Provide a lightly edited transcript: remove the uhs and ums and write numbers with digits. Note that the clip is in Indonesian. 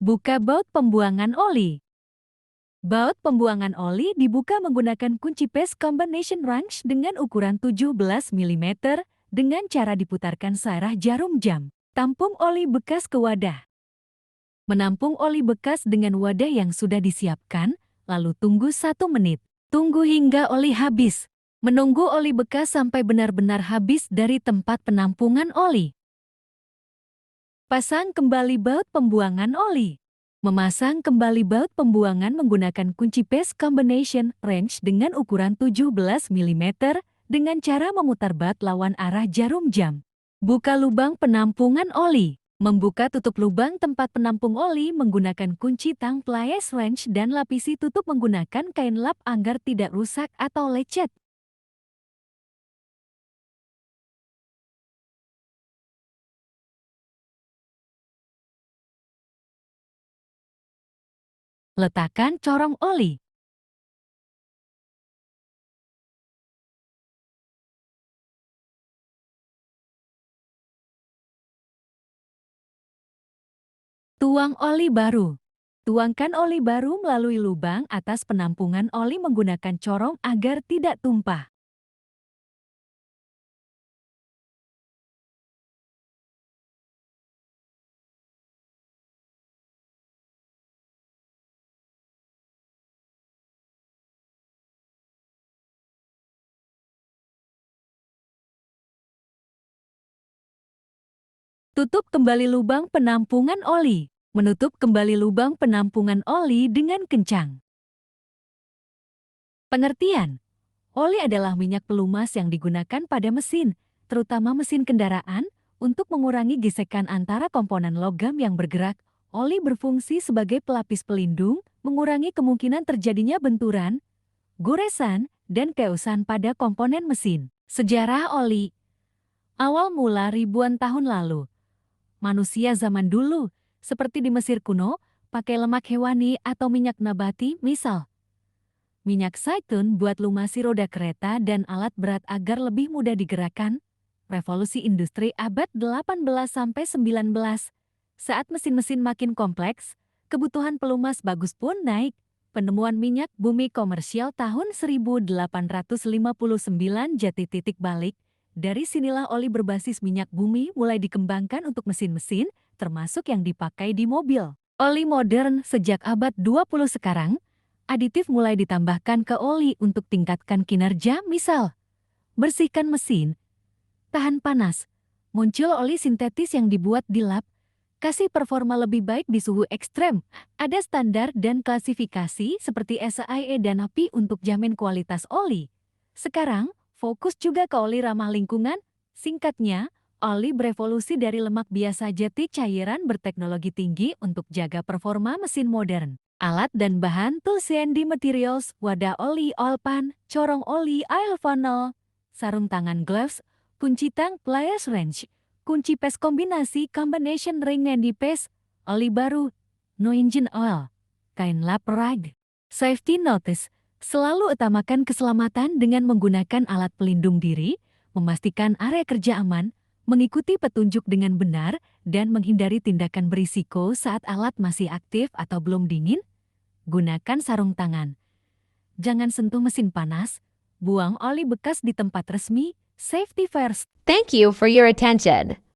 Buka baut pembuangan oli. Baut pembuangan oli dibuka menggunakan kunci paste combination wrench dengan ukuran 17 mm dengan cara diputarkan searah jarum jam. Tampung oli bekas ke wadah. Menampung oli bekas dengan wadah yang sudah disiapkan, lalu tunggu 1 menit. Tunggu hingga oli habis. Menunggu oli bekas sampai benar-benar habis dari tempat penampungan oli. Pasang kembali baut pembuangan oli. Memasang kembali baut pembuangan menggunakan kunci paste combination wrench dengan ukuran 17 mm dengan cara memutar bat lawan arah jarum jam. Buka lubang penampungan oli. Membuka tutup lubang tempat penampung oli menggunakan kunci tang pliers wrench dan lapisi tutup menggunakan kain lap agar tidak rusak atau lecet. Letakkan corong oli. Tuang oli baru. Tuangkan oli baru melalui lubang atas penampungan oli menggunakan corong agar tidak tumpah. Tutup kembali lubang penampungan oli. Menutup kembali lubang penampungan oli dengan kencang. Pengertian: oli adalah minyak pelumas yang digunakan pada mesin, terutama mesin kendaraan, untuk mengurangi gesekan antara komponen logam yang bergerak. Oli berfungsi sebagai pelapis pelindung, mengurangi kemungkinan terjadinya benturan, goresan, dan kerusakan pada komponen mesin. Sejarah oli. Awal mula ribuan tahun lalu. Manusia zaman dulu, seperti di Mesir kuno, pakai lemak hewani atau minyak nabati, misal minyak zaitun buat lumasi roda kereta dan alat berat agar lebih mudah digerakkan. Revolusi industri abad 18-19. Saat mesin-mesin makin kompleks, kebutuhan pelumas bagus pun naik. Penemuan minyak bumi komersial tahun 1859 jati titik balik. Dari sinilah oli berbasis minyak bumi mulai dikembangkan untuk mesin-mesin, termasuk yang dipakai di mobil. Oli modern sejak abad 20 sekarang, aditif mulai ditambahkan ke oli untuk tingkatkan kinerja, misal bersihkan mesin, tahan panas. Muncul oli sintetis yang dibuat di lab, kasih performa lebih baik di suhu ekstrem. Ada standar dan klasifikasi seperti SAE dan API untuk jamin kualitas oli. Sekarang, fokus juga ke oli ramah lingkungan. Singkatnya, oli berevolusi dari lemak biasa jadi cairan berteknologi tinggi untuk jaga performa mesin modern. Alat dan bahan tools CND Materials, wadah oli oil pan, corong oli oil funnel, sarung tangan gloves, kunci tang pliers wrench, kunci paste kombinasi combination ring and paste, oli baru, no engine oil, kain lap rag. Safety notice. Selalu utamakan keselamatan dengan menggunakan alat pelindung diri, memastikan area kerja aman, mengikuti petunjuk dengan benar, dan menghindari tindakan berisiko saat alat masih aktif atau belum dingin. Gunakan sarung tangan. Jangan sentuh mesin panas, buang oli bekas di tempat resmi, safety first. Thank you for your attention.